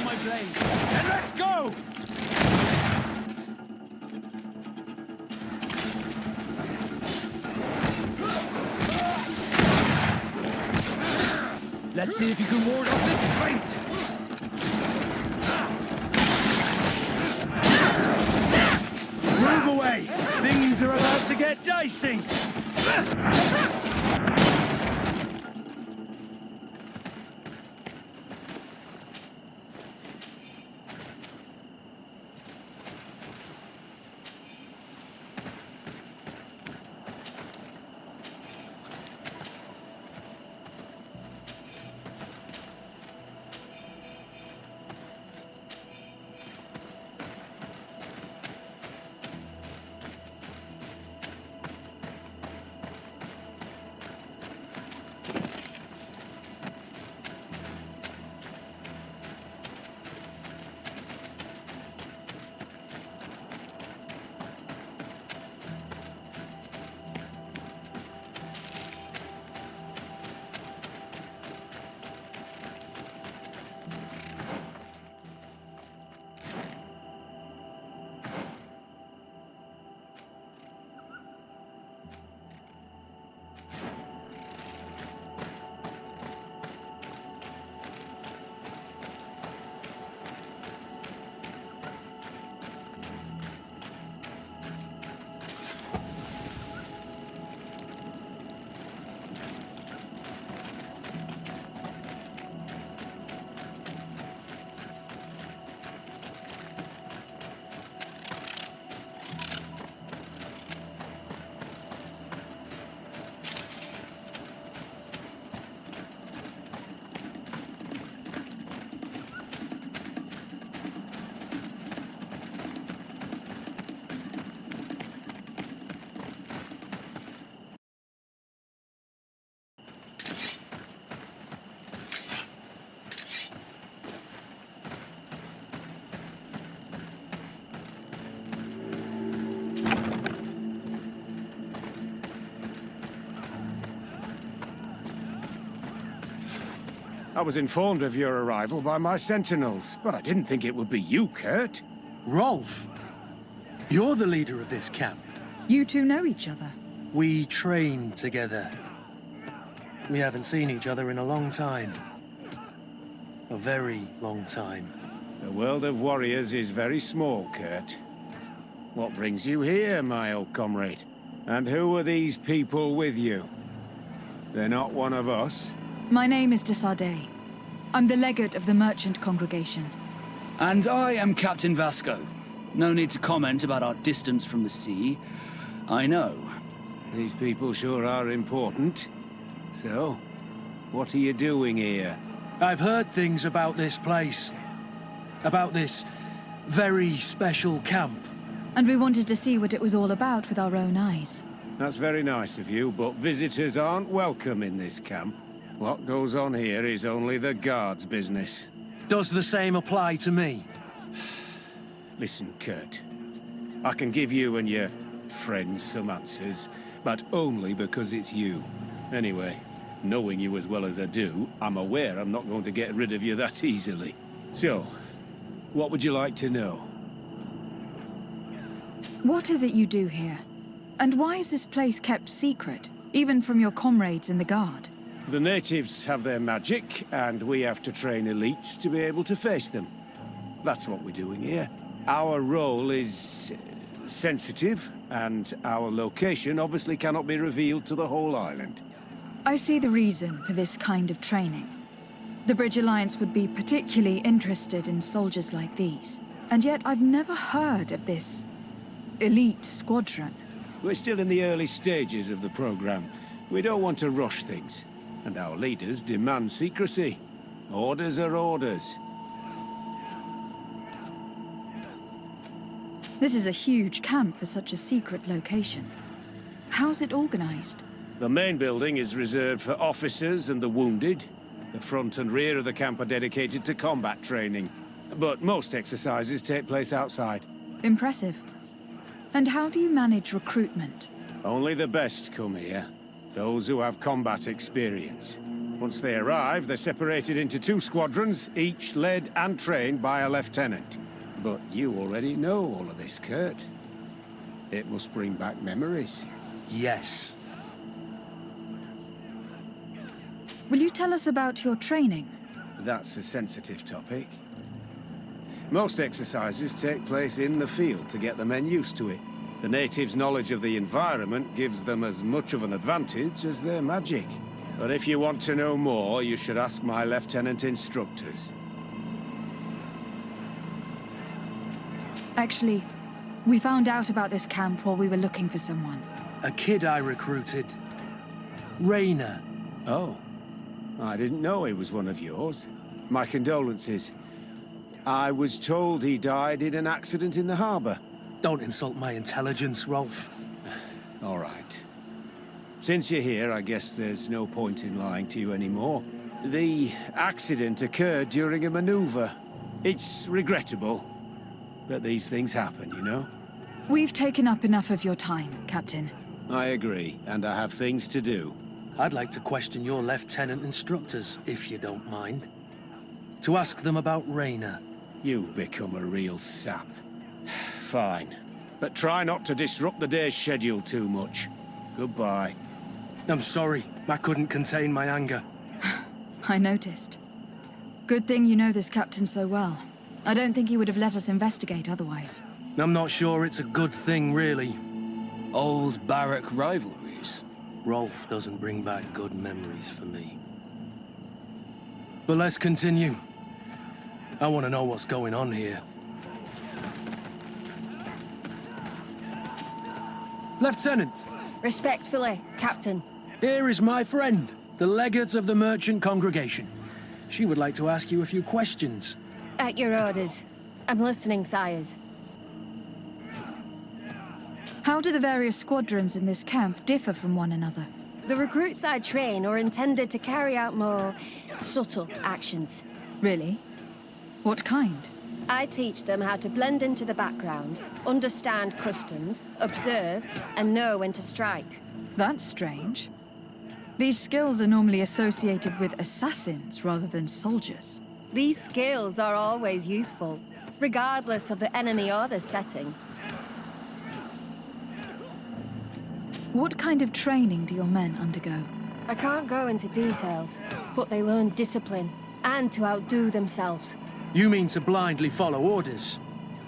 And let's go! Let's see if you can ward off this feint! Move away! Things are about to get dicey! I was informed of your arrival by my sentinels, but I didn't think it would be you, Kurt. Rolf, you're the leader of this camp. You two know each other? We train together. We haven't seen each other in a long time. A very long time. The world of warriors is very small, Kurt. What brings you here, my old comrade? And who are these people with you? They're not one of us? My name is de Sardet. I'm the legate of the merchant congregation. And I am Captain Vasco. No need to comment about our distance from the sea. I know. These people sure are important. So, what are you doing here? I've heard things about this place. About this very special camp. And we wanted to see what it was all about with our own eyes. That's very nice of you, but visitors aren't welcome in this camp. What goes on here is only the guards' business. Does the same apply to me? Listen, Kurt. I can give you and your friends some answers, but only because it's you. Anyway, knowing you as well as I do, I'm aware I'm not going to get rid of you that easily. So, what would you like to know? What is it you do here? And why is this place kept secret, even from your comrades in the guard? The natives have their magic, and we have to train elites to be able to face them. That's what we're doing here. Our role is sensitive, and our location obviously cannot be revealed to the whole island. I see the reason for this kind of training. The Bridge Alliance would be particularly interested in soldiers like these. And yet I've never heard of this elite squadron. We're still in the early stages of the program. We don't want to rush things. And our leaders demand secrecy. Orders are orders. This is a huge camp for such a secret location. How's it organized? The main building is reserved for officers and the wounded. The front and rear of the camp are dedicated to combat training. But most exercises take place outside. Impressive. And how do you manage recruitment? Only the best come here. Those who have combat experience. Once they arrive, they're separated into 2 squadrons, each led and trained by a lieutenant. But you already know all of this, Kurt. It must bring back memories. Yes. Will you tell us about your training? That's a sensitive topic. Most exercises take place in the field to get the men used to it. The natives' knowledge of the environment gives them as much of an advantage as their magic. But if you want to know more, you should ask my lieutenant instructors. Actually, we found out about this camp while we were looking for someone. A kid I recruited. Rainer. Oh. I didn't know he was one of yours. My condolences. I was told he died in an accident in the harbor. Don't insult my intelligence, Rolf. All right. Since you're here, I guess there's no point in lying to you anymore. The accident occurred during a maneuver. It's regrettable, but these things happen, you know? We've taken up enough of your time, Captain. I agree, and I have things to do. I'd like to question your lieutenant instructors, if you don't mind. To ask them about Rainer. You've become a real sap. Fine. But try not to disrupt the day's schedule too much. Goodbye. I'm sorry. I couldn't contain my anger. I noticed. Good thing you know this captain so well. I don't think he would have let us investigate otherwise. I'm not sure it's a good thing, really. Old barrack rivalries. Rolf doesn't bring back good memories for me. But let's continue. I want to know what's going on here. Lieutenant! Respectfully, Captain. Here is my friend, the legate of the merchant congregation. She would like to ask you a few questions. At your orders. I'm listening, sires. How do the various squadrons in this camp differ from one another? The recruits I train are intended to carry out more subtle actions. Really? What kind? I teach them how to blend into the background, understand customs, observe, and know when to strike. That's strange. These skills are normally associated with assassins rather than soldiers. These skills are always useful, regardless of the enemy or the setting. What kind of training do your men undergo? I can't go into details, but they learn discipline and to outdo themselves. You mean to blindly follow orders,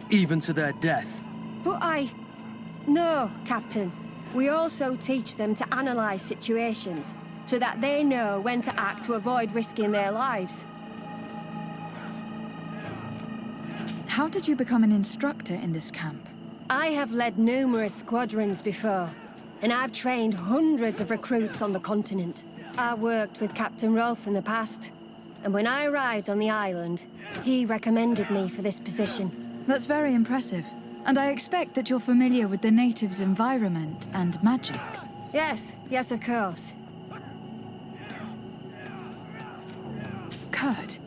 even to their death? But No, Captain. We also teach them to analyze situations, so that they know when to act to avoid risking their lives. How did you become an instructor in this camp? I have led numerous squadrons before, and I've trained hundreds of recruits on the continent. I worked with Captain Rolf in the past, And when I arrived on the island, he recommended me for this position. That's very impressive. And I expect that you're familiar with the natives' environment and magic. Yes, of course. Kurt,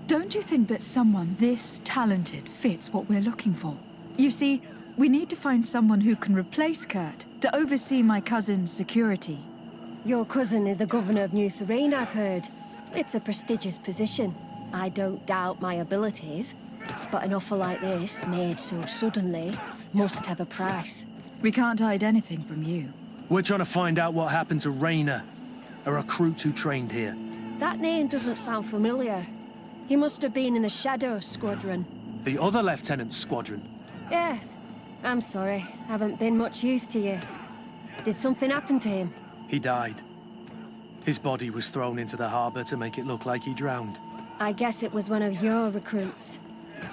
don't you think that someone this talented fits what we're looking for? You see, we need to find someone who can replace Kurt to oversee my cousin's security. Your cousin is the governor of New Serene, I've heard. It's a prestigious position. I don't doubt my abilities, but an offer like this, made so suddenly, must have a price. We can't hide anything from you. We're trying to find out what happened to Rayner, a recruit who trained here. That name doesn't sound familiar. He must have been in the Shadow Squadron. The other lieutenant's squadron. Yes. I'm sorry, haven't been much use to you. Did something happen to him? He died. His body was thrown into the harbour to make it look like he drowned. I guess it was one of your recruits.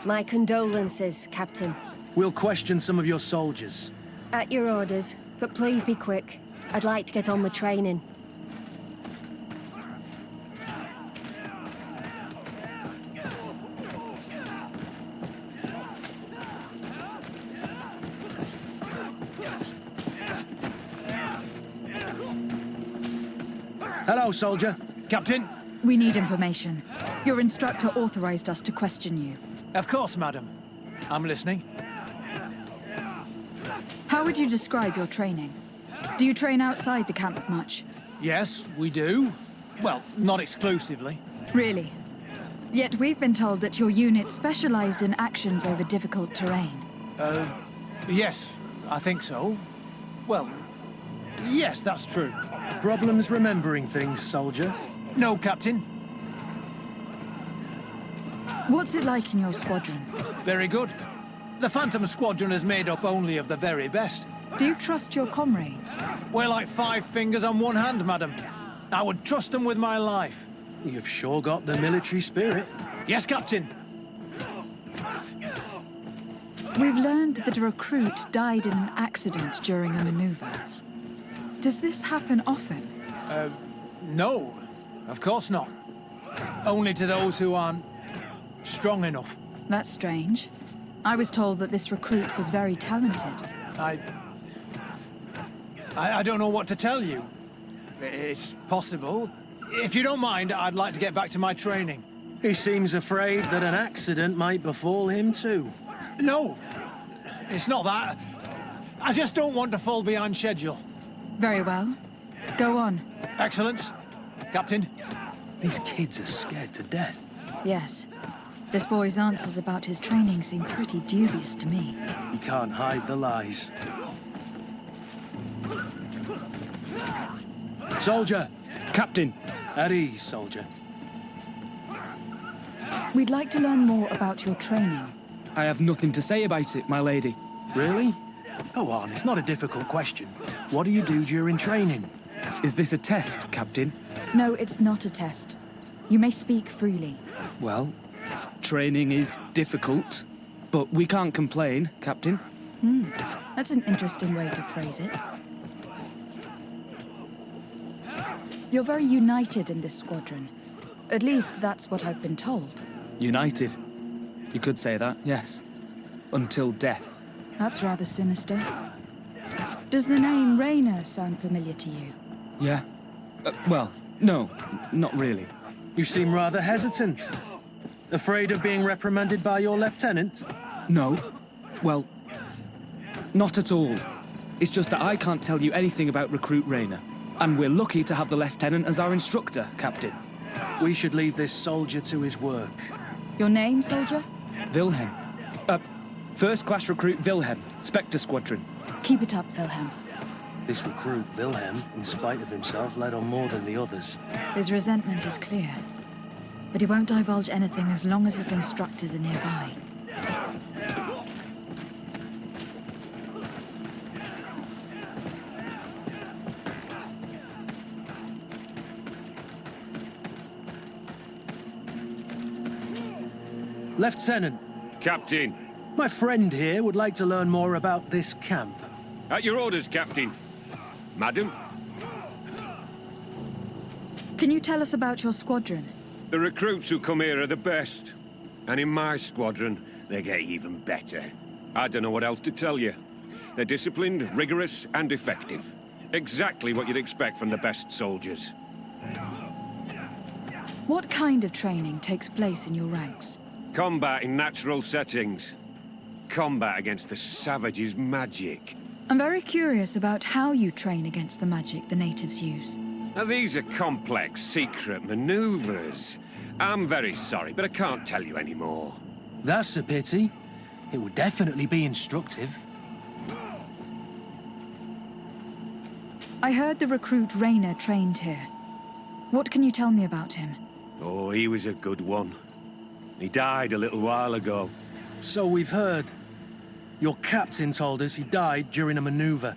My condolences, Captain. We'll question some of your soldiers. At your orders, but please be quick. I'd like to get on with training. Hello, soldier. Captain? We need information. Your instructor authorized us to question you. Of course, madam. I'm listening. How would you describe your training? Do you train outside the camp much? Yes, we do. Well, not exclusively. Really? Yet we've been told that your unit specialized in actions over difficult terrain. Yes, I think so. Well, yes, that's true. Problems remembering things, soldier? No, Captain. What's it like in your squadron? Very good. The Phantom Squadron is made up only of the very best. Do you trust your comrades? We're like 5 fingers on one hand, madam. I would trust them with my life. You've sure got the military spirit. Yes, Captain. We've learned that a recruit died in an accident during a maneuver. Does this happen often? No, of course not. Only to those who aren't strong enough. That's strange. I was told that this recruit was very talented. I don't know what to tell you. It's possible. If you don't mind, I'd like to get back to my training. He seems afraid that an accident might befall him too. No, it's not that. I just don't want to fall behind schedule. Very well. Go on. Excellence. Captain. These kids are scared to death. Yes. This boy's answers about his training seem pretty dubious to me. You can't hide the lies. Soldier! Captain. At ease, soldier. We'd like to learn more about your training. I have nothing to say about it, my lady. Really? Go on, it's not a difficult question. What do you do during training? Is this a test, Captain? No, it's not a test. You may speak freely. Well, training is difficult, but we can't complain, Captain. That's an interesting way to phrase it. You're very united in this squadron. At least that's what I've been told. United. You could say that, yes. Until death. That's rather sinister. Does the name Rayner sound familiar to you? Yeah. Well, no, not really. You seem rather hesitant. Afraid of being reprimanded by your lieutenant? No. Well, not at all. It's just that I can't tell you anything about Recruit Rayner. And we're lucky to have the lieutenant as our instructor, Captain. We should leave this soldier to his work. Your name, soldier? Wilhelm. First-class recruit Wilhelm, Spectre Squadron. Keep it up, Wilhelm. This recruit, Wilhelm, in spite of himself, led on more than the others. His resentment is clear. But he won't divulge anything as long as his instructors are nearby. Lieutenant, Captain. my friend here would like to learn more about this camp. At your orders, Captain. Madam? Can you tell us about your squadron? The recruits who come here are the best. And in my squadron, they get even better. I don't know what else to tell you. They're disciplined, rigorous, and effective. Exactly what you'd expect from the best soldiers. What kind of training takes place in your ranks? Combat in natural settings. Combat against the savages' magic. I'm very curious about how you train against the magic the natives use. Now, these are complex, secret maneuvers. I'm very sorry, but I can't tell you anymore. That's a pity. It would definitely be instructive. I heard the recruit Rainer trained here. What can you tell me about him? Oh, he was a good one. He died a little while ago. So we've heard. Your captain told us he died during a maneuver.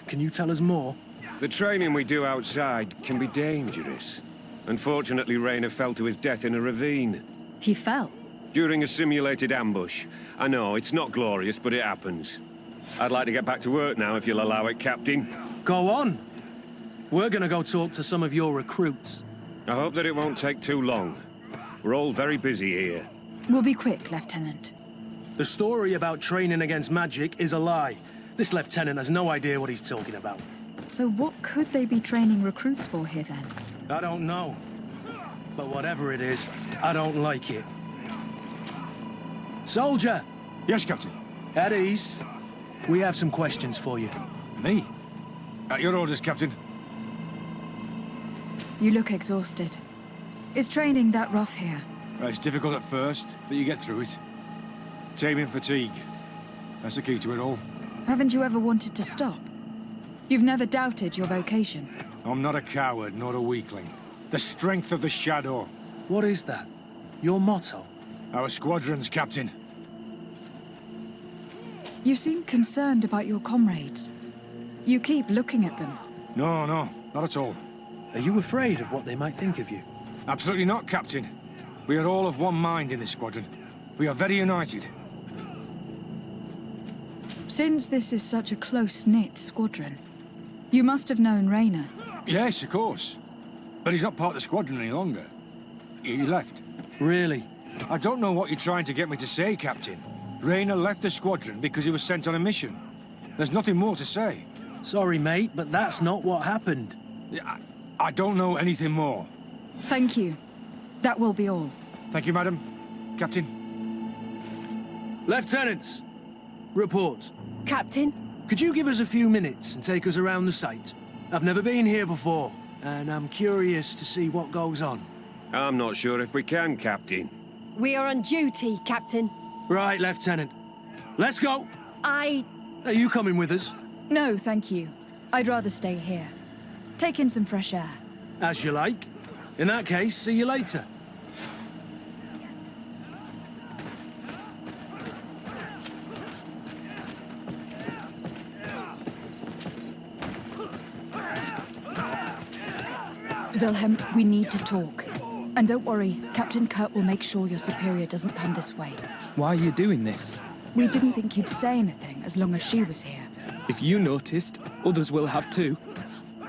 Can you tell us more? The training we do outside can be dangerous. Unfortunately, Rainer fell to his death in a ravine. He fell. During a simulated ambush. I know, it's not glorious, but it happens. I'd like to get back to work now, if you'll allow it, Captain. Go on. We're gonna go talk to some of your recruits. I hope that it won't take too long. We're all very busy here. We'll be quick, Lieutenant. The story about training against magic is a lie. This lieutenant has no idea what he's talking about. So what could they be training recruits for here, then? I don't know. But whatever it is, I don't like it. Soldier! Yes, Captain. At ease. We have some questions for you. Me? At your orders, Captain. You look exhausted. Is training that rough here? It's difficult at first, but you get through it. Taming fatigue. That's the key to it all. Haven't you ever wanted to stop? You've never doubted your vocation. I'm not a coward, nor a weakling. The strength of the shadow. What is that? Your motto? Our squadron's, Captain. You seem concerned about your comrades. You keep looking at them. No, not at all. Are you afraid of what they might think of you? Absolutely not, Captain. We are all of one mind in this squadron. We are very united. Since this is such a close-knit squadron, you must have known Rainer. Yes, of course. But he's not part of the squadron any longer. He left. Really? I don't know what you're trying to get me to say, Captain. Rainer left the squadron because he was sent on a mission. There's nothing more to say. Sorry, mate, but that's not what happened. I don't know anything more. Thank you. That will be all. Thank you, madam. Captain. Lieutenants, report. Captain? Could you give us a few minutes and take us around the site? I've never been here before, and I'm curious to see what goes on. I'm not sure if we can, Captain. We are on duty, Captain. Right, Lieutenant. Let's go! Are you coming with us? No, thank you. I'd rather stay here. Take in some fresh air. As you like. In that case, see you later. Wilhelm, we need to talk. And don't worry, Captain Kurt will make sure your superior doesn't come this way. Why are you doing this? We didn't think you'd say anything as long as she was here. If you noticed, others will have too.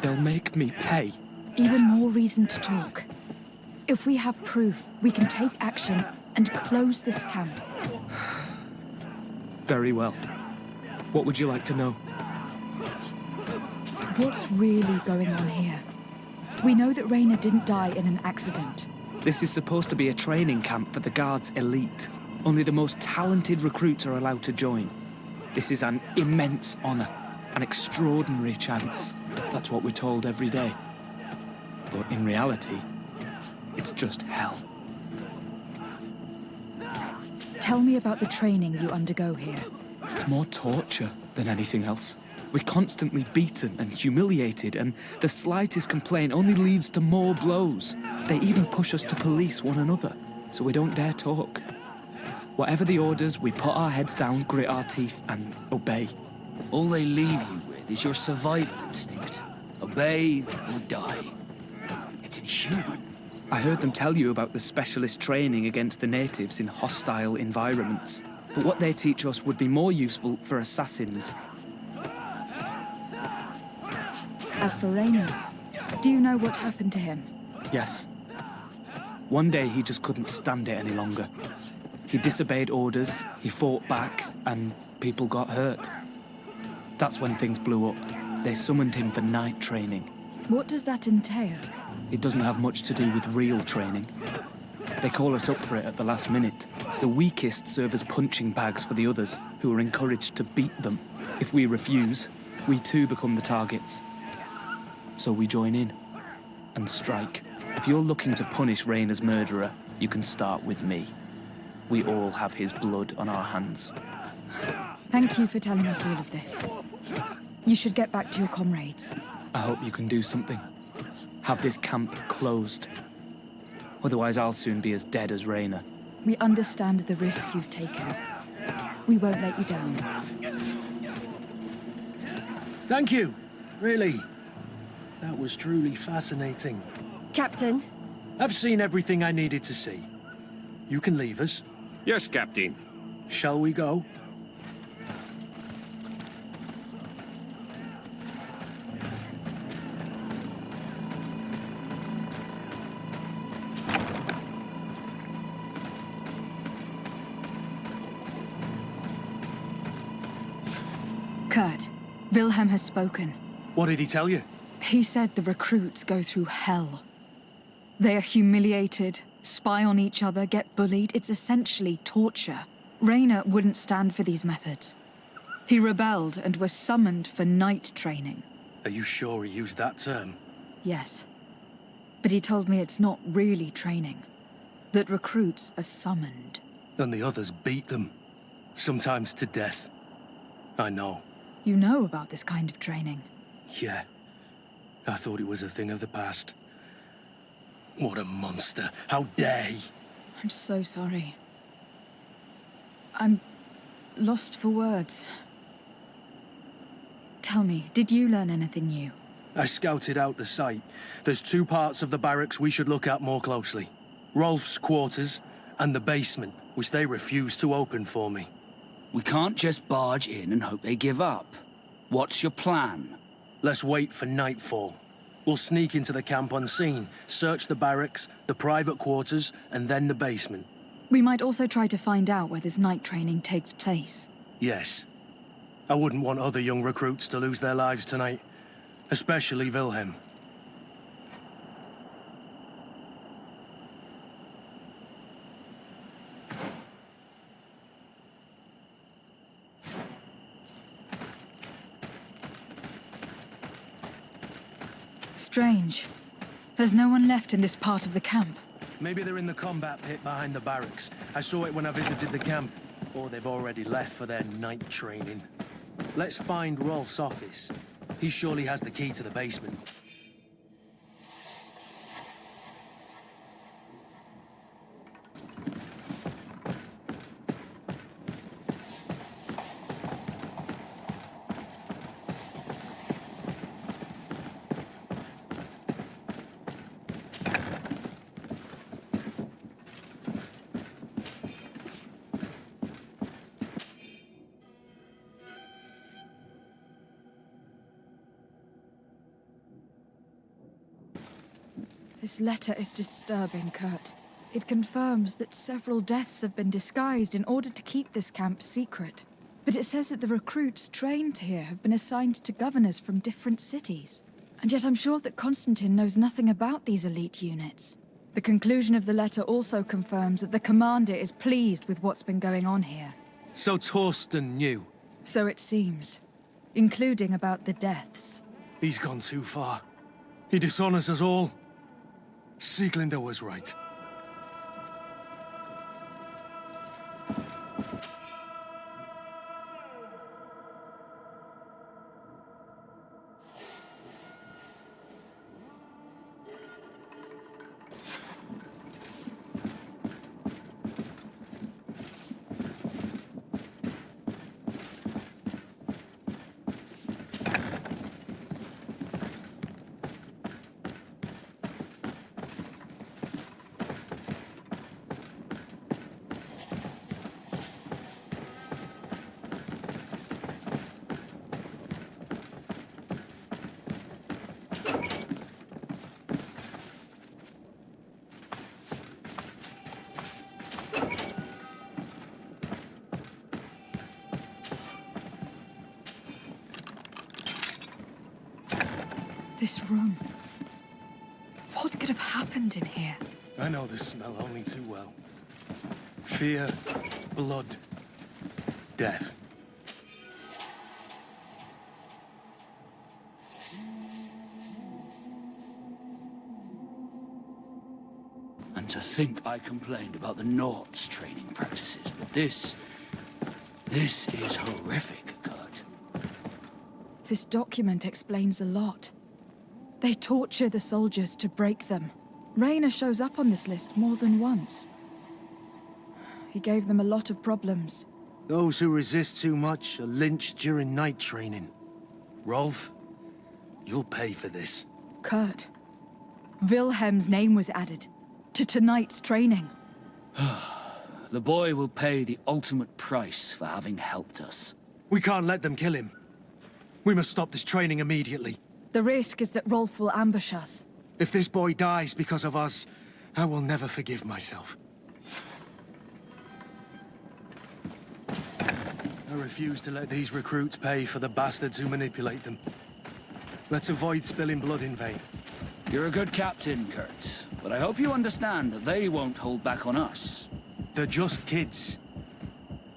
They'll make me pay. Even more reason to talk. If we have proof, we can take action and close this camp. Very well. What would you like to know? What's really going on here? We know that Rainer didn't die in an accident. This is supposed to be a training camp for the Guard's elite. Only the most talented recruits are allowed to join. This is an immense honor, an extraordinary chance. That's what we're told every day. But in reality, it's just hell. Tell me about the training you undergo here. It's more torture than anything else. We're constantly beaten and humiliated, and the slightest complaint only leads to more blows. They even push us to police one another, so we don't dare talk. Whatever the orders, we put our heads down, grit our teeth, and obey. All they leave you with is your survival instinct. Obey or die. It's inhuman. I heard them tell you about the specialist training against the natives in hostile environments. But what they teach us would be more useful for assassins. As for Rainer, do you know what happened to him? Yes. One day he just couldn't stand it any longer. He disobeyed orders, he fought back, and people got hurt. That's when things blew up. They summoned him for night training. What does that entail? It doesn't have much to do with real training. They call us up for it at the last minute. The weakest serve as punching bags for the others, who are encouraged to beat them. If we refuse, we too become the targets. So we join in and strike. If you're looking to punish Rayna's murderer, you can start with me. We all have his blood on our hands. Thank you for telling us all of this. You should get back to your comrades. I hope you can do something. Have this camp closed. Otherwise, I'll soon be as dead as Rayna. We understand the risk you've taken. We won't let you down. Thank you. Really. That was truly fascinating. Captain, I've seen everything I needed to see. You can leave us. Yes, Captain. Shall we go? Kurt, Wilhelm has spoken. What did he tell you? He said the recruits go through hell. They are humiliated, spy on each other, get bullied. It's essentially torture. Rayna wouldn't stand for these methods. He rebelled and was summoned for night training. Are you sure he used that term? Yes. But he told me it's not really training. That recruits are summoned. And the others beat them. Sometimes to death. I know. You know about this kind of training? Yeah. I thought it was a thing of the past. What a monster. How dare he? I'm so sorry. I'm lost for words. Tell me, did you learn anything new? I scouted out the site. There's 2 parts of the barracks we should look at more closely. Rolf's quarters and the basement, which they refused to open for me. We can't just barge in and hope they give up. What's your plan? Let's wait for nightfall. We'll sneak into the camp unseen, search the barracks, the private quarters, and then the basement. We might also try to find out where this night training takes place. Yes. I wouldn't want other young recruits to lose their lives tonight. Especially Wilhelm. Strange. There's no one left in this part of the camp. Maybe they're in the combat pit behind the barracks. I saw it when I visited the camp. Or they've already left for their night training. Let's find Rolf's office. He surely has the key to the basement. This letter is disturbing, Kurt. It confirms that several deaths have been disguised in order to keep this camp secret. But it says that the recruits trained here have been assigned to governors from different cities. And yet I'm sure that Constantine knows nothing about these elite units. The conclusion of the letter also confirms that the commander is pleased with what's been going on here. So Torsten knew. So it seems. Including about the deaths. He's gone too far. He dishonors us all. Sieglinder was right. This room. What could have happened in here? I know this smell only too well. Fear, blood, death. And to think I complained about the Nort's training practices, but this is horrific, Kurt. This document explains a lot. They torture the soldiers to break them. Rayner shows up on this list more than once. He gave them a lot of problems. Those who resist too much are lynched during night training. Rolf, you'll pay for this. Kurt, Wilhelm's name was added to tonight's training. The boy will pay the ultimate price for having helped us. We can't let them kill him. We must stop this training immediately. The risk is that Rolf will ambush us. If this boy dies because of us, I will never forgive myself. I refuse to let these recruits pay for the bastards who manipulate them. Let's avoid spilling blood in vain. You're a good captain, Kurt, but I hope you understand that they won't hold back on us. They're just kids.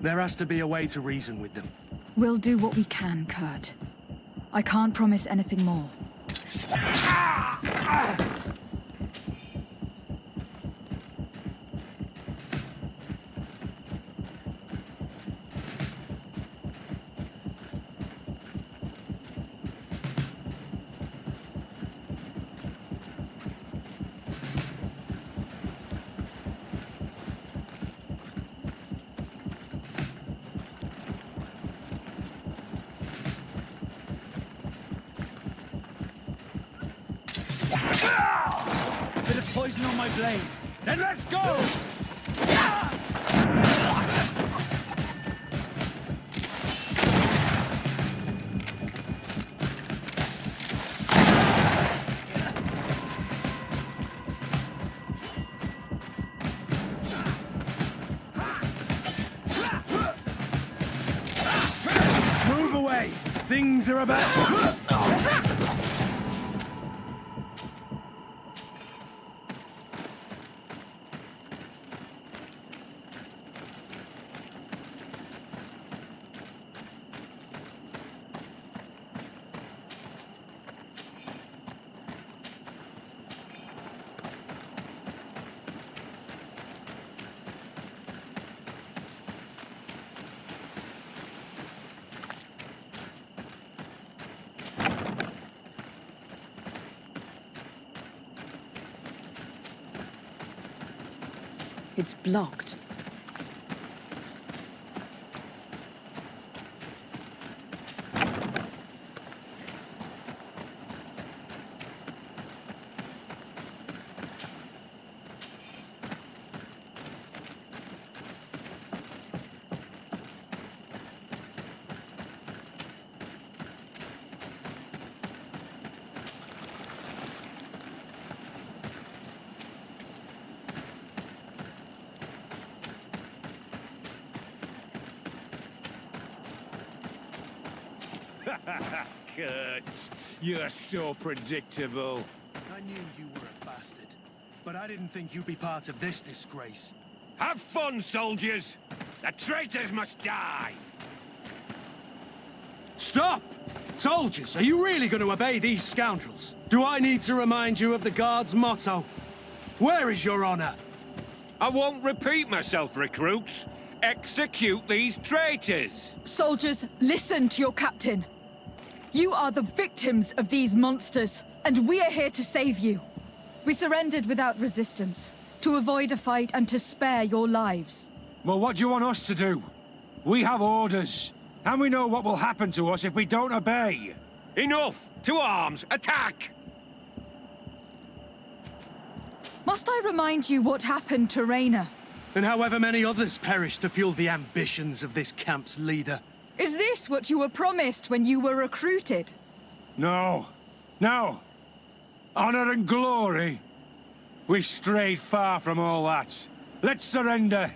There has to be a way to reason with them. We'll do what we can, Kurt. I can't promise anything more. Bit of poison on my blade. Then let's go! Move away! Things are about... It's blocked. Kurt, you're so predictable. I knew you were a bastard, but I didn't think you'd be part of this disgrace. Have fun, soldiers! The traitors must die! Stop! Soldiers, are you really going to obey these scoundrels? Do I need to remind you of the Guard's motto? Where is your honor? I won't repeat myself, recruits. Execute these traitors! Soldiers, listen to your captain. You are the victims of these monsters, and we are here to save you. We surrendered without resistance, to avoid a fight and to spare your lives. Well, what do you want us to do? We have orders, and we know what will happen to us if we don't obey. Enough! To arms! Attack! Must I remind you what happened to Rayner? And however many others perished to fuel the ambitions of this camp's leader. Is this what you were promised when you were recruited? No. No. Honor and glory. We've strayed far from all that. Let's surrender.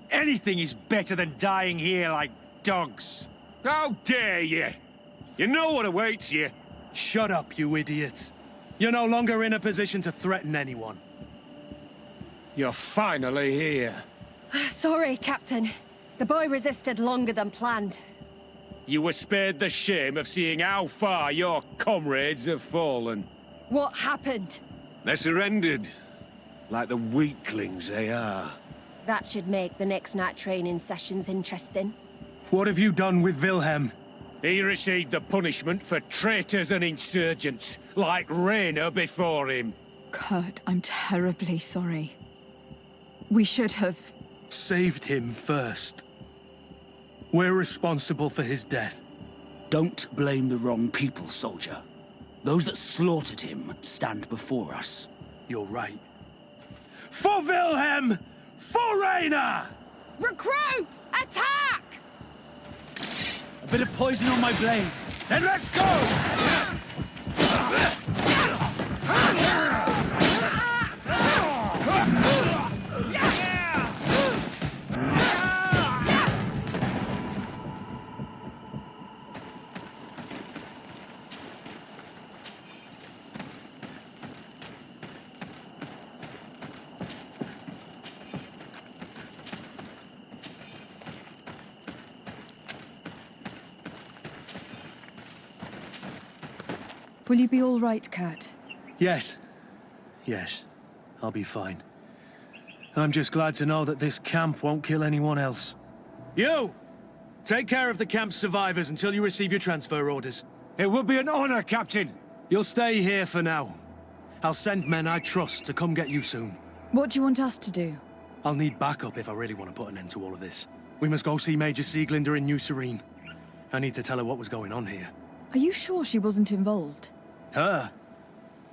Anything is better than dying here like dogs. How dare you! You know what awaits you. Shut up, you idiots. You're no longer in a position to threaten anyone. You're finally here. Sorry, Captain. The boy resisted longer than planned. You were spared the shame of seeing how far your comrades have fallen. What happened? They surrendered, like the weaklings they are. That should make the next night training sessions interesting. What have you done with Wilhelm? He received the punishment for traitors and insurgents, like Rainer before him. Kurt, I'm terribly sorry. We should have... Saved him first. We're responsible for his death. Don't blame the wrong people, soldier. Those that slaughtered him stand before us. You're right. For Wilhelm! For Rainer! Recruits! Attack! A bit of poison on my blade. Then let's go! Will you be all right, Kurt? Yes. Yes. I'll be fine. I'm just glad to know that this camp won't kill anyone else. You! Take care of the camp's survivors until you receive your transfer orders. It would be an honor, Captain. You'll stay here for now. I'll send men I trust to come get you soon. What do you want us to do? I'll need backup if I really want to put an end to all of this. We must go see Major Sieglinder in New Serene. I need to tell her what was going on here. Are you sure she wasn't involved? Her?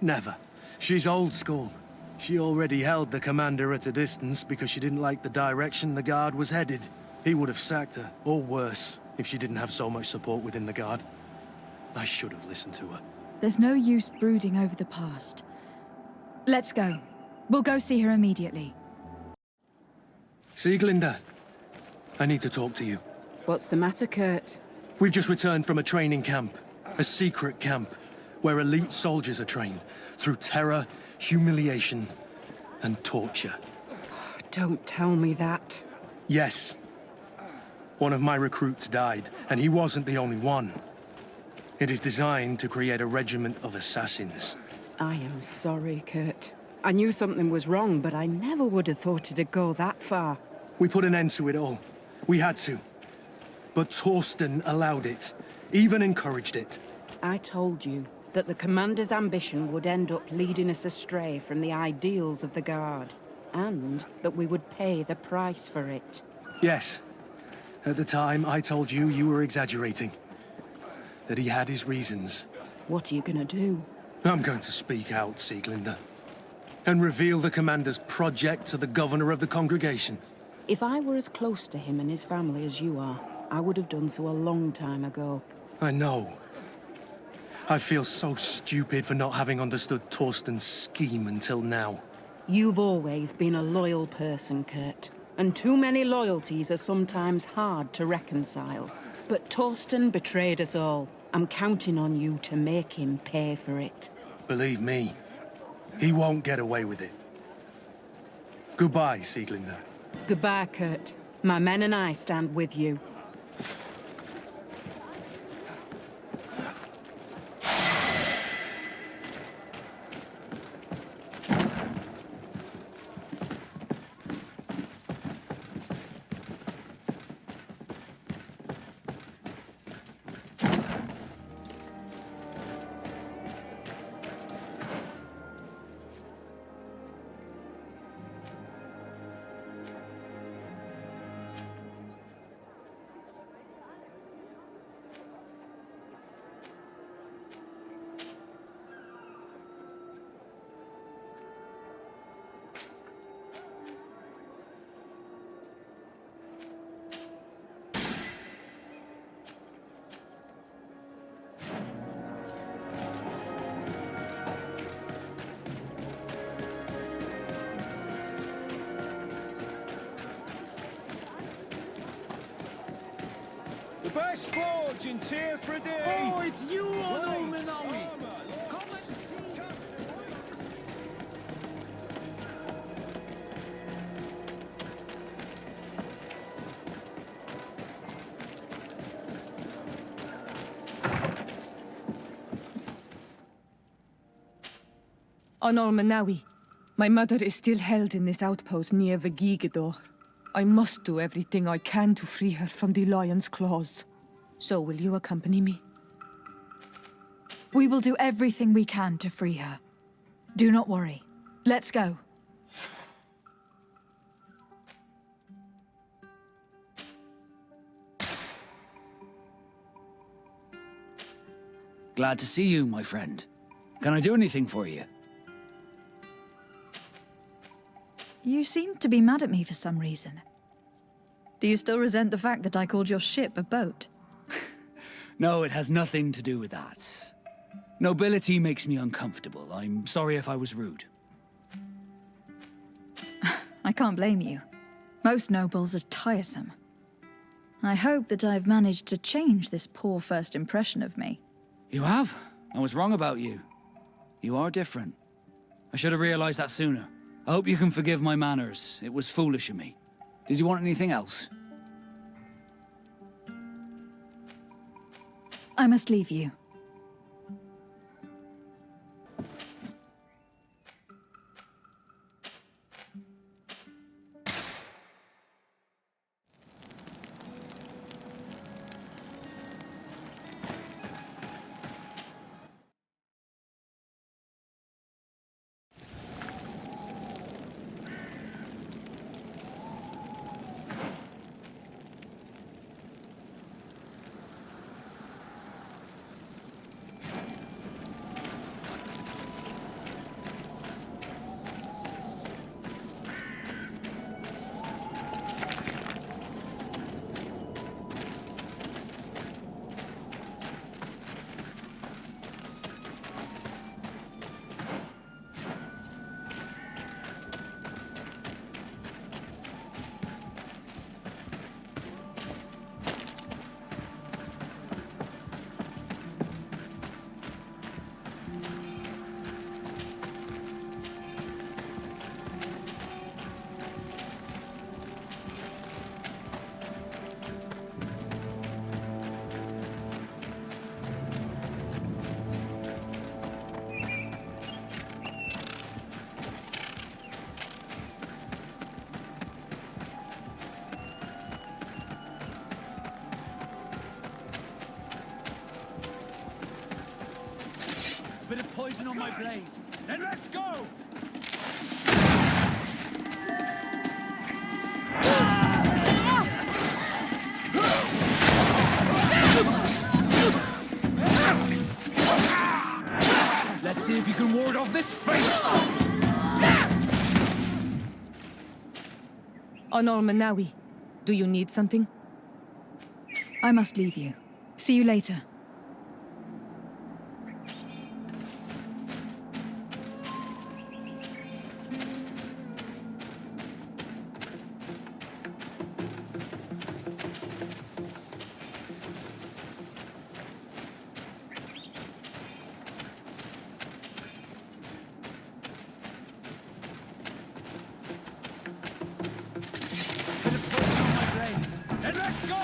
Never. She's old school. She already held the commander at a distance because she didn't like the direction the Guard was headed. He would have sacked her, or worse, if she didn't have so much support within the Guard. I should have listened to her. There's no use brooding over the past. Let's go. We'll go see her immediately. Sieglinder, I need to talk to you. What's the matter, Kurt? We've just returned from a training camp. A secret camp. Where elite soldiers are trained. Through terror, humiliation, and torture. Don't tell me that. Yes. One of my recruits died, and he wasn't the only one. It is designed to create a regiment of assassins. I am sorry, Kurt. I knew something was wrong, but I never would have thought it'd go that far. We put an end to it all. We had to. But Torsten allowed it, even encouraged it. I told you that the commander's ambition would end up leading us astray from the ideals of the Guard, and that we would pay the price for it. Yes. At the time, I told you you were exaggerating. That he had his reasons. What are you gonna do? I'm going to speak out, Sieglinder. And reveal the commander's project to the governor of the congregation. If I were as close to him and his family as you are, I would have done so a long time ago. I know. I feel so stupid for not having understood Torsten's scheme until now. You've always been a loyal person, Kurt. And too many loyalties are sometimes hard to reconcile. But Torsten betrayed us all. I'm counting on you to make him pay for it. Believe me, he won't get away with it. Goodbye, Sieglinder. Goodbye, Kurt. My men and I stand with you. best forge in Tier Freddy! Oh, it's you, Onomenawi! Onomenawi, my mother is still held in this outpost near Vegigedor. I must do everything I can to free her from the lion's claws. So will you accompany me? We will do everything we can to free her. Do not worry. Let's go. Glad to see you, my friend. Can I do anything for you? You seem to be mad at me for some reason. Do you still resent the fact that I called your ship a boat? No, it has nothing to do with that. Nobility makes me uncomfortable. I'm sorry if I was rude. I can't blame you. Most nobles are tiresome. I hope that I've managed to change this poor first impression of me. You have? I was wrong about you. You are different. I should have realized that sooner. I hope you can forgive my manners. It was foolish of me. Did you want anything else? I must leave you. Bit of poison on my blade. Then let's go! Let's see if you can ward off this fate! Onomenawi, do you need something? I must leave you. See you later. Then let's go!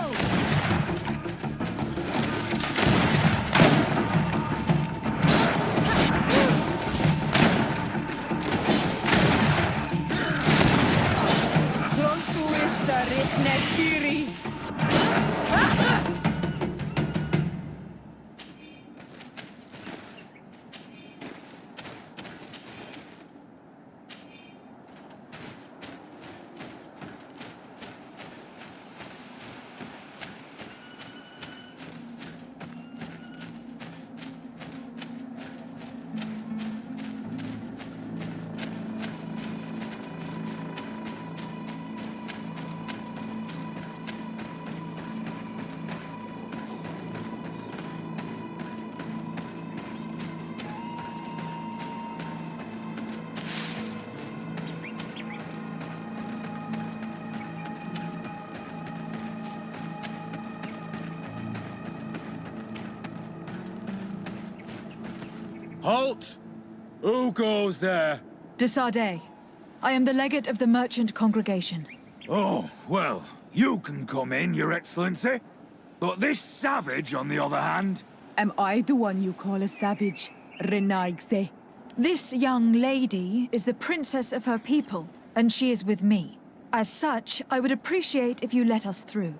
Halt! Who goes there? De Sardet. I am the legate of the merchant congregation. Oh, well, you can come in, Your Excellency. But this savage, on the other hand... Am I the one you call a savage, Renaigse? This young lady is the princess of her people, and she is with me. As such, I would appreciate if you let us through.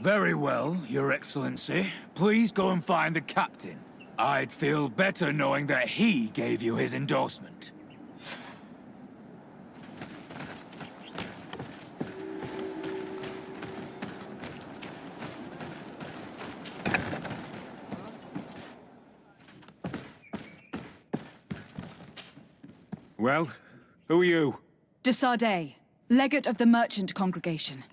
Very well, Your Excellency. Please go and find the captain. I'd feel better knowing that he gave you his endorsement. Well, who are you? De Sardet, legate of the merchant congregation.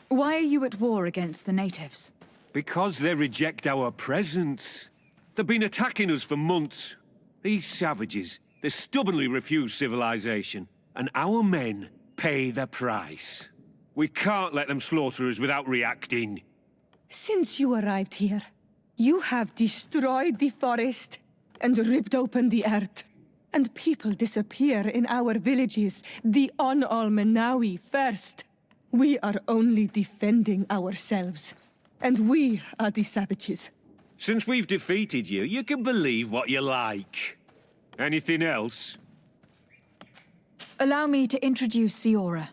Why are you at war against the natives? Because they reject our presence. They've been attacking us for months. These savages, they stubbornly refuse civilization, and our men pay the price. We can't let them slaughter us without reacting. Since you arrived here, you have destroyed the forest and ripped open the earth. And people disappear in our villages, the Onalmenawi first. We are only defending ourselves. And we are the savages. Since we've defeated you, you can believe what you like. Anything else? Allow me to introduce Siora,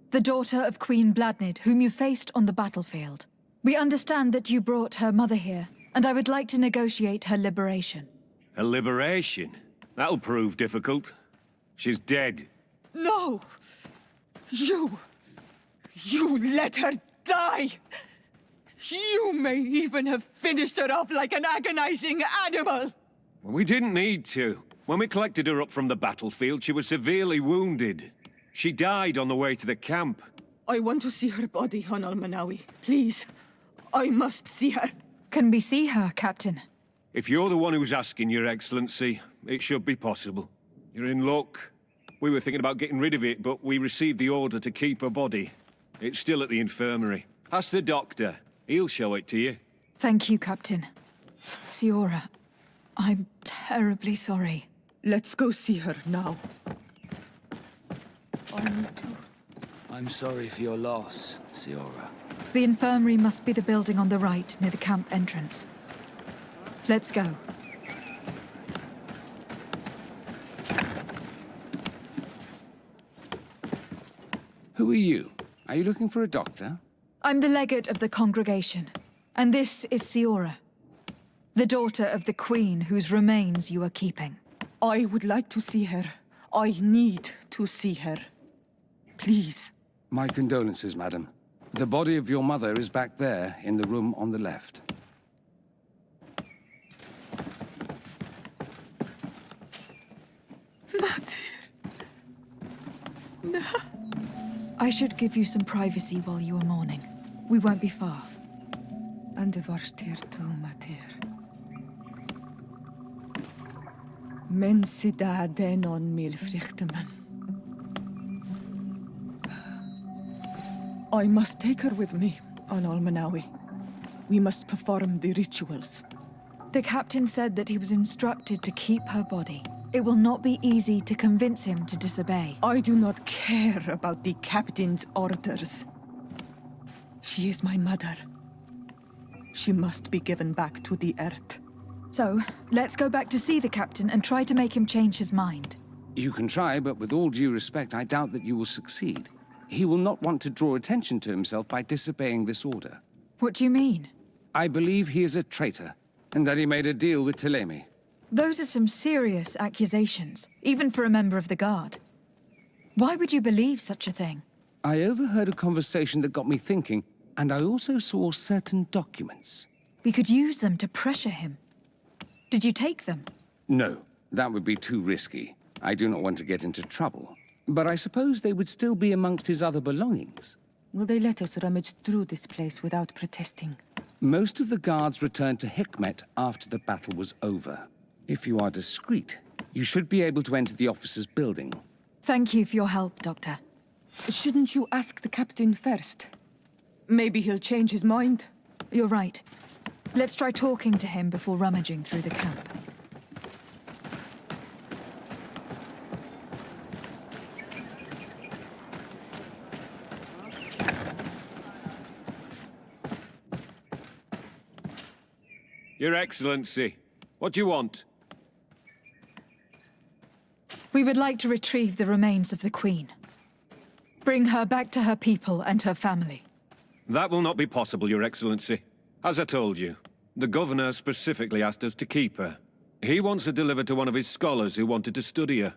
the daughter of Queen Bladnid, whom you faced on the battlefield. We understand that you brought her mother here, and I would like to negotiate her liberation. A liberation? That'll prove difficult. She's dead. No! You let her die! You may even have finished her off like an agonizing animal! We didn't need to. When we collected her up from the battlefield, she was severely wounded. She died on the way to the camp. I want to see her body, Onalmenawi. Please. I must see her. Can we see her, Captain? If you're the one who's asking, Your Excellency, it should be possible. You're in luck. We were thinking about getting rid of it, but we received the order to keep her body. It's still at the infirmary. Ask the doctor. He'll show it to you. Thank you, Captain. Siora, I'm terribly sorry. Let's go see her now. I need to... I'm sorry for your loss, Siora. The infirmary must be the building on the right, near the camp entrance. Let's go. Who are you? Are you looking for a doctor? I'm the legate of the congregation, and this is Siora, the daughter of the queen whose remains you are keeping. I would like to see her. I need to see her. Please. My condolences, madam. The body of your mother is back there, in the room on the left. No. I should give you some privacy while you are mourning. We won't be far. And de varstir tu mater. Mensida denon milfrichteman. I must take her with me, Onalmenawi. We must perform the rituals. The captain said that he was instructed to keep her body. It will not be easy to convince him to disobey. I do not care about the captain's orders. She is my mother. She must be given back to the earth. So, let's go back to see the captain and try to make him change his mind. You can try, but with all due respect, I doubt that you will succeed. He will not want to draw attention to himself by disobeying this order. What do you mean? I believe he is a traitor, and that he made a deal with Telemi. Those are some serious accusations, even for a member of the Guard. Why would you believe such a thing? I overheard a conversation that got me thinking, and I also saw certain documents. We could use them to pressure him. Did you take them? No, that would be too risky. I do not want to get into trouble. But I suppose they would still be amongst his other belongings. Will they let us rummage through this place without protesting? Most of the guards returned to Hikmet after the battle was over. If you are discreet, you should be able to enter the officer's building. Thank you for your help, Doctor. Shouldn't you ask the captain first? Maybe he'll change his mind. You're right. Let's try talking to him before rummaging through the camp. Your Excellency, what do you want? We would like to retrieve the remains of the Queen. Bring her back to her people and her family. That will not be possible, Your Excellency. As I told you, the Governor specifically asked us to keep her. He wants her delivered to one of his scholars who wanted to study her.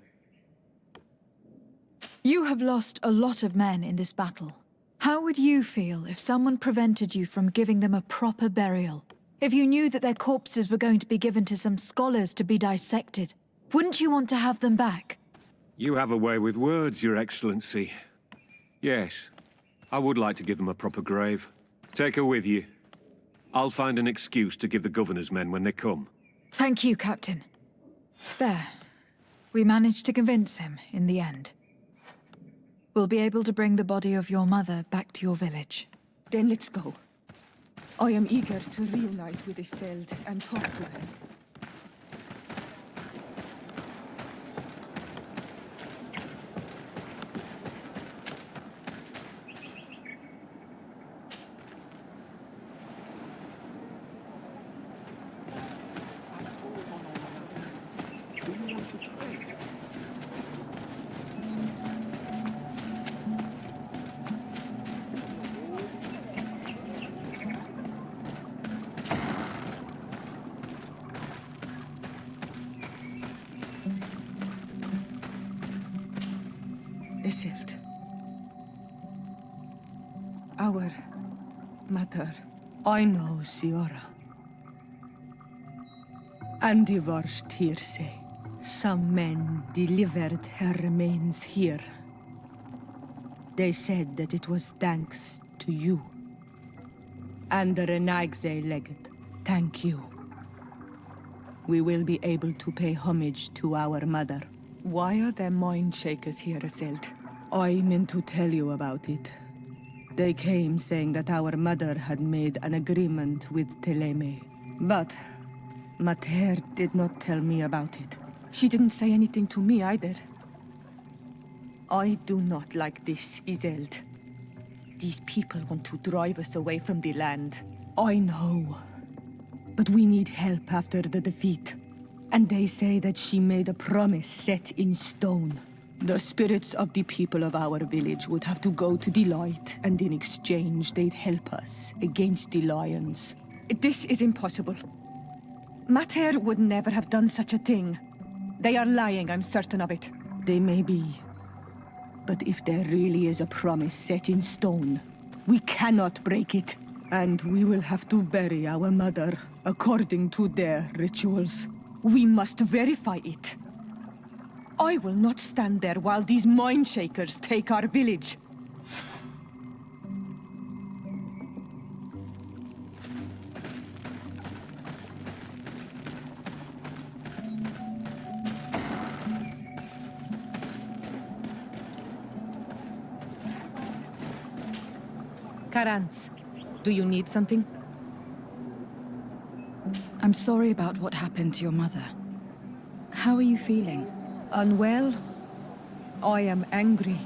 You have lost a lot of men in this battle. How would you feel if someone prevented you from giving them a proper burial? If you knew that their corpses were going to be given to some scholars to be dissected, wouldn't you want to have them back? You have a way with words, Your Excellency. Yes, I would like to give them a proper grave. Take her with you. I'll find an excuse to give the Governor's men when they come. Thank you, Captain. There. We managed to convince him in the end. We'll be able to bring the body of your mother back to your village. Then let's go. I am eager to reunite with Isolde and talk to her. Isolde. Our mother. I know, Siora. And the worst hearsay. Some men delivered her remains here. They said that it was thanks to you. And the Renagze legate, thank you. We will be able to pay homage to our mother. Why are there mind shakers here, Isolde? I meant to tell you about it. They came saying that our mother had made an agreement with Teleme. But Mater did not tell me about it. She didn't say anything to me either. I do not like this, Isolde. These people want to drive us away from the land. I know. But we need help after the defeat. And they say that she made a promise set in stone. The spirits of the people of our village would have to go to the light, and in exchange they'd help us against the lions. This is impossible. Mater would never have done such a thing. They are lying, I'm certain of it. They may be. But if there really is a promise set in stone, we cannot break it. And we will have to bury our mother according to their rituals. We must verify it. I will not stand there while these mind shakers take our village. Karans, do you need something? I'm sorry about what happened to your mother. How are you feeling? Unwell? I am angry,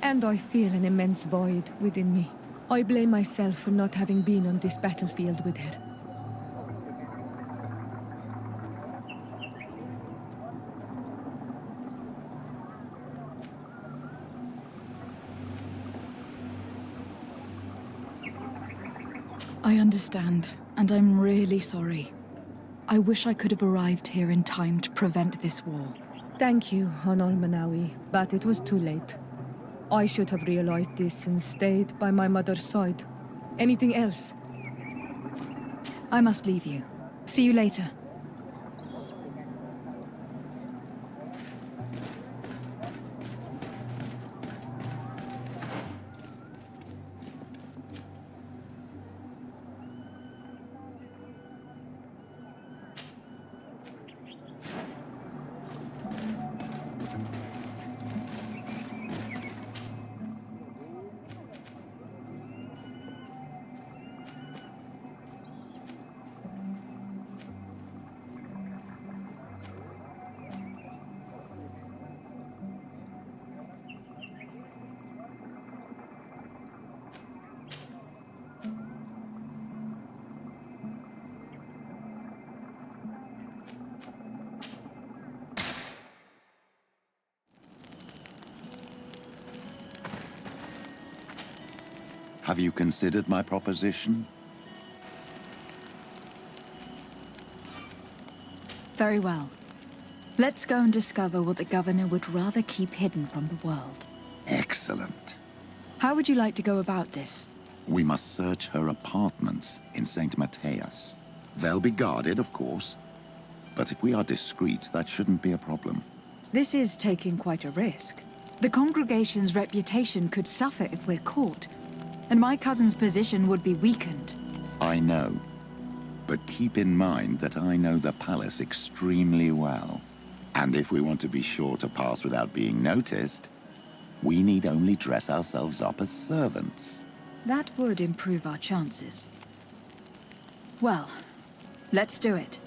and I feel an immense void within me. I blame myself for not having been on this battlefield with her. I understand, and I'm really sorry. I wish I could have arrived here in time to prevent this war. Thank you, Honol Manawi, but it was too late. I should have realized this and stayed by my mother's side. Anything else? I must leave you. See you later. Have you considered my proposition? Very well. Let's go and discover what the governor would rather keep hidden from the world. Excellent. How would you like to go about this? We must search her apartments in St. Matthias. They'll be guarded, of course. But if we are discreet, that shouldn't be a problem. This is taking quite a risk. The congregation's reputation could suffer if we're caught, and my cousin's position would be weakened. I know. But keep in mind that I know the palace extremely well. And if we want to be sure to pass without being noticed, we need only dress ourselves up as servants. That would improve our chances. Well, let's do it.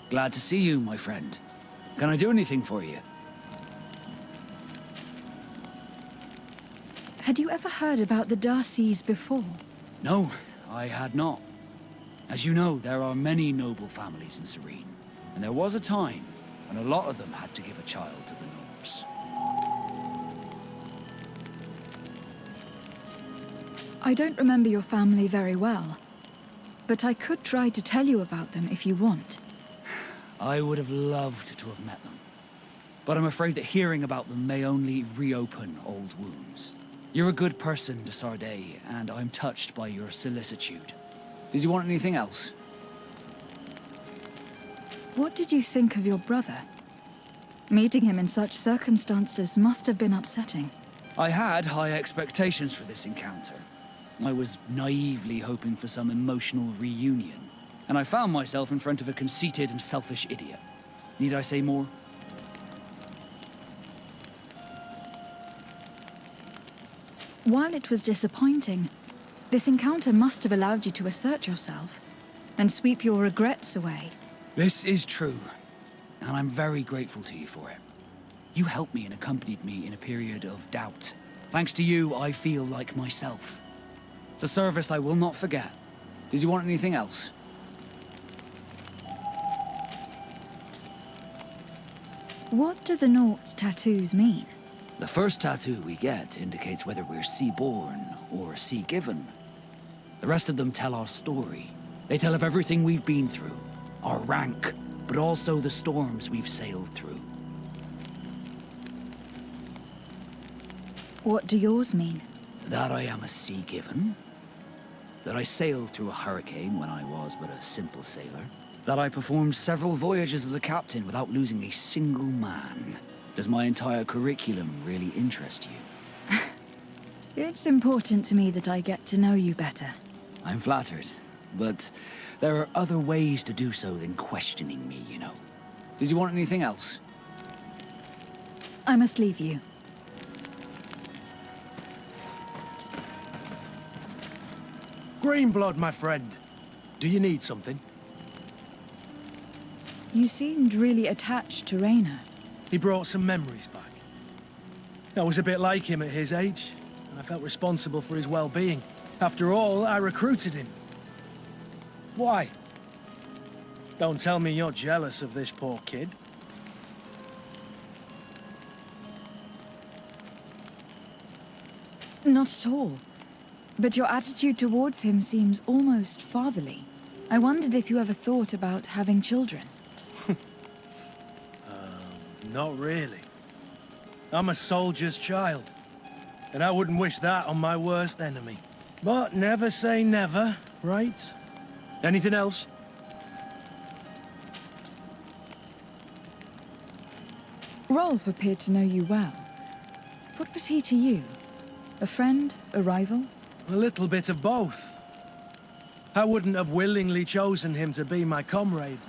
Glad to see you, my friend. Can I do anything for you? Had you ever heard about the Darcys before? No, I had not. As you know, there are many noble families in Serene, and there was a time when a lot of them had to give a child to the gnomes. I don't remember your family very well, but I could try to tell you about them if you want. I would have loved to have met them, but I'm afraid that hearing about them may only reopen old wounds. You're a good person, de Sardet, and I'm touched by your solicitude. Did you want anything else? What did you think of your brother? Meeting him in such circumstances must have been upsetting. I had high expectations for this encounter. I was naively hoping for some emotional reunion, and I found myself in front of a conceited and selfish idiot. Need I say more? While it was disappointing, this encounter must have allowed you to assert yourself and sweep your regrets away. This is true, and I'm very grateful to you for it. You helped me and accompanied me in a period of doubt. Thanks to you, I feel like myself. It's a service I will not forget. Did you want anything else? What do the Naught's tattoos mean? The first tattoo we get indicates whether we're sea-born or sea-given. The rest of them tell our story. They tell of everything we've been through, our rank, but also the storms we've sailed through. What do yours mean? That I am a sea-given. That I sailed through a hurricane when I was but a simple sailor. That I performed several voyages as a captain without losing a single man. Does my entire curriculum really interest you? It's important to me that I get to know you better. I'm flattered, but there are other ways to do so than questioning me, you know. Did you want anything else? I must leave you. Greenblood, my friend. Do you need something? You seemed really attached to Raynor. He brought some memories back. I was a bit like him at his age, and I felt responsible for his well-being. After all, I recruited him. Why? Don't tell me you're jealous of this poor kid. Not at all. But your attitude towards him seems almost fatherly. I wondered if you ever thought about having children. Not really. I'm a soldier's child, and I wouldn't wish that on my worst enemy. But never say never, right? Anything else? Rolf appeared to know you well. What was he to you? A friend? A rival? A little bit of both. I wouldn't have willingly chosen him to be my comrade.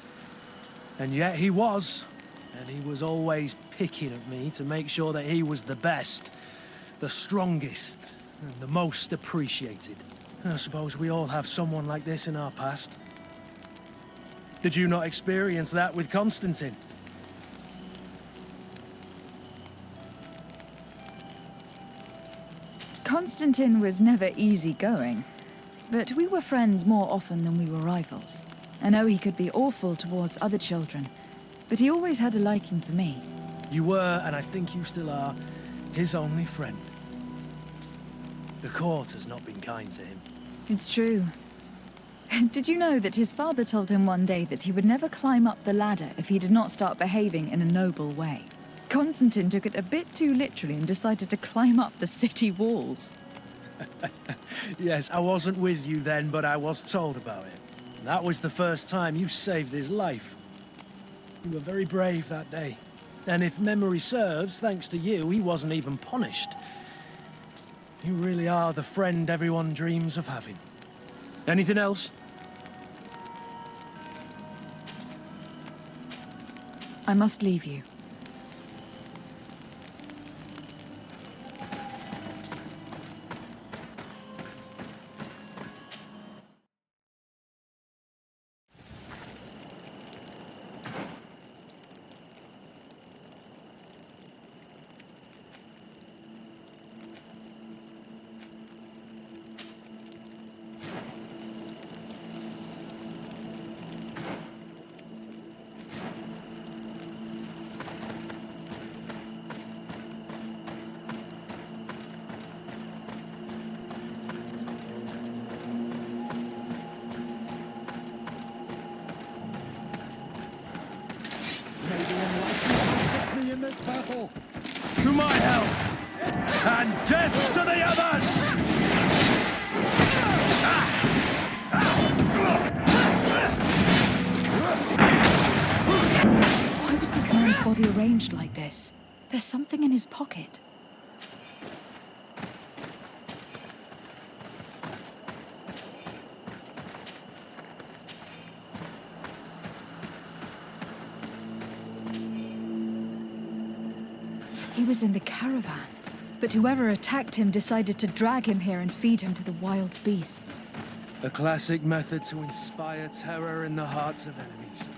And yet he was. And he was always picking at me to make sure that he was the best, the strongest, and the most appreciated. I suppose we all have someone like this in our past. Did you not experience that with Constantine? Constantine was never easygoing, but we were friends more often than we were rivals. I know he could be awful towards other children, but he always had a liking for me. You were, and I think you still are, his only friend. The court has not been kind to him. It's true. Did you know that his father told him one day that he would never climb up the ladder if he did not start behaving in a noble way? Constantine took it a bit too literally and decided to climb up the city walls. Yes, I wasn't with you then, but I was told about it. That was the first time you saved his life. You were very brave that day. And if memory serves, thanks to you, he wasn't even punished. You really are the friend everyone dreams of having. Anything else? I must leave you. To my help! And death to the others! Why was this man's body arranged like this? There's something in his pocket. He was in the caravan, but whoever attacked him decided to drag him here and feed him to the wild beasts. A classic method to inspire terror in the hearts of enemies.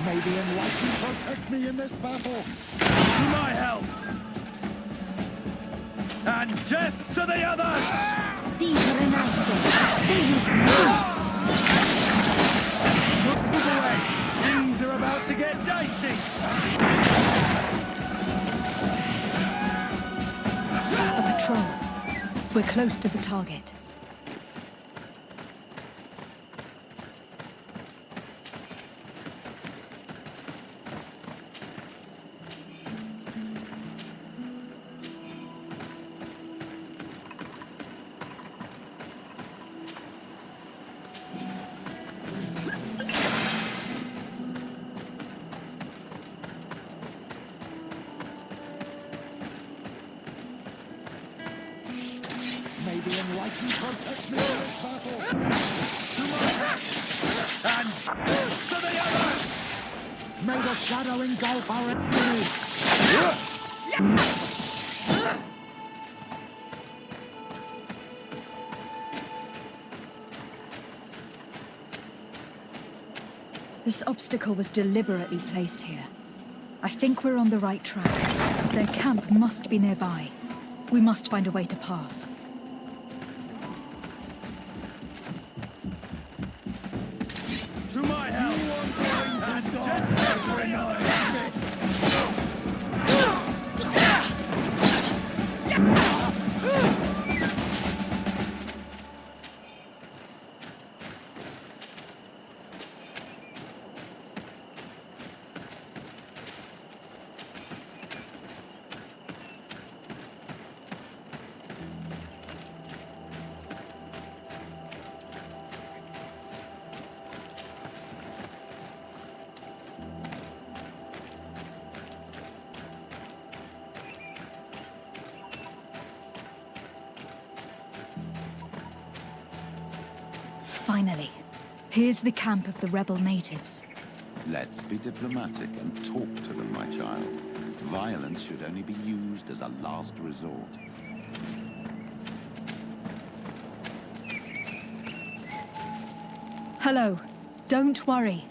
May the enlightened protect me in this battle. To my help! And death to the others! Move away! Things are about to get dicey! A patrol. We're close to the target. May the enlightened protect me in this battle. To my help! And death to the others! May the shadow engulf our enemies. This obstacle was deliberately placed here. I think we're on the right track. Their camp must be nearby. We must find a way to pass. To my help! And death to the others! Finally. Here's the camp of the rebel natives. Let's be diplomatic and talk to them, my child. Violence should only be used as a last resort. Hello. Don't worry.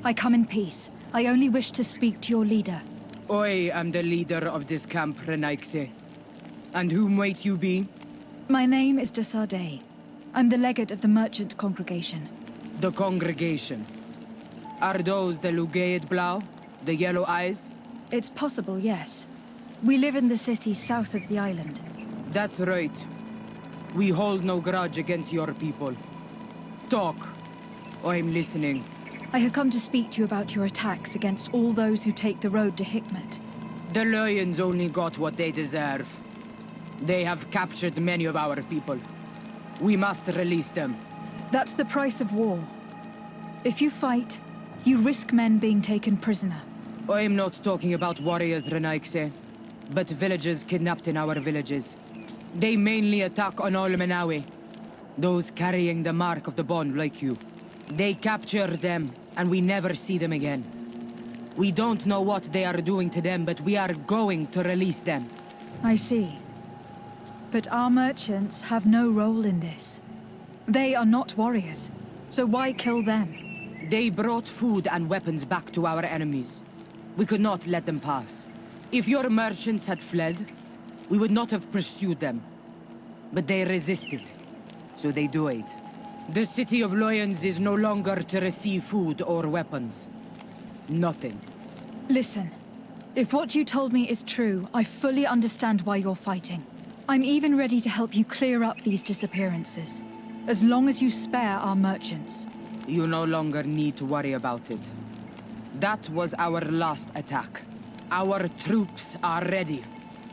I come in peace. I only wish to speak to your leader. I am the leader of this camp, Renaikse. And whom might you be? My name is de Sardet. I'm the legate of the merchant congregation. The congregation. Are those the Lugaid Blau? The yellow eyes? It's possible, yes. We live in the city south of the island. That's right. We hold no grudge against your people. Talk. I'm listening. I have come to speak to you about your attacks against all those who take the road to Hikmet. The Lions only got what they deserve. They have captured many of our people. We must release them. That's the price of war. If you fight, you risk men being taken prisoner. I'm not talking about warriors, Renaikse, but villagers kidnapped in our villages. They mainly attack on all Menawi, those carrying the mark of the bond like you. They capture them, and we never see them again. We don't know what they are doing to them, but we are going to release them. I see. But our merchants have no role in this. They are not warriors, so why kill them? They brought food and weapons back to our enemies. We could not let them pass. If your merchants had fled, we would not have pursued them. But they resisted, so they died. The city of Lions is no longer to receive food or weapons. Nothing. Listen, if what you told me is true, I fully understand why you're fighting. I'm even ready to help you clear up these disappearances, as long as you spare our merchants. You no longer need to worry about it. That was our last attack. Our troops are ready,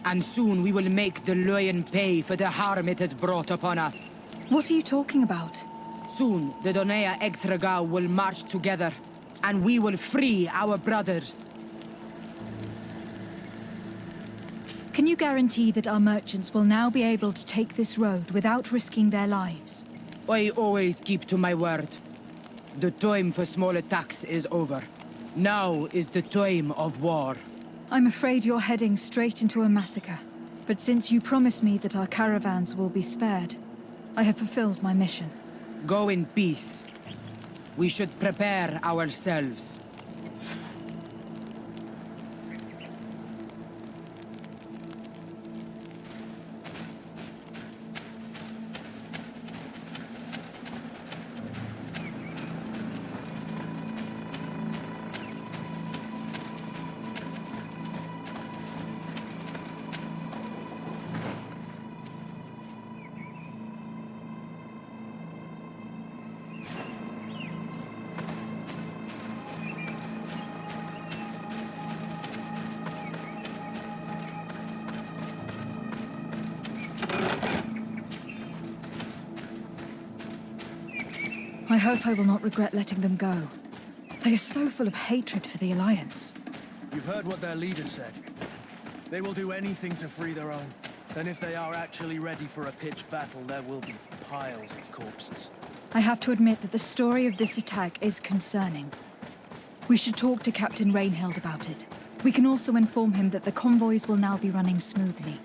and soon we will make the Lion pay for the harm it has brought upon us. What are you talking about? Soon, the Donea Extragao will march together, and we will free our brothers. Can you guarantee that our merchants will now be able to take this road without risking their lives? I always keep to my word. The time for small attacks is over. Now is the time of war. I'm afraid you're heading straight into a massacre. But since you promised me that our caravans will be spared, I have fulfilled my mission. Go in peace. We should prepare ourselves. I hope I will not regret letting them go. They are so full of hatred for the Alliance. You've heard what their leader said. They will do anything to free their own. And if they are actually ready for a pitched battle, there will be piles of corpses. I have to admit that the story of this attack is concerning. We should talk to Captain Rainhild about it. We can also inform him that the convoys will now be running smoothly.